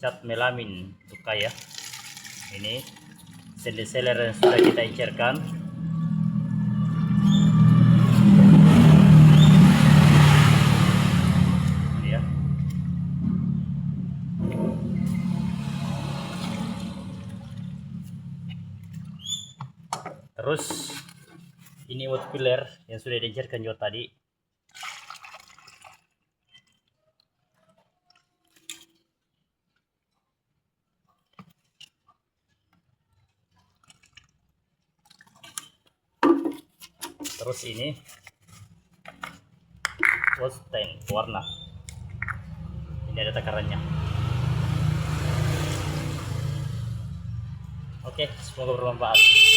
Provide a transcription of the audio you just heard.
cat melamin tukai ya. Ini seller yang sudah kita encerkan. Ya. Terus ini wood filler yang sudah diencerkan juga tadi. Terus ini wood stain warna. Ini ada takarannya. Oke, semoga bermanfaat.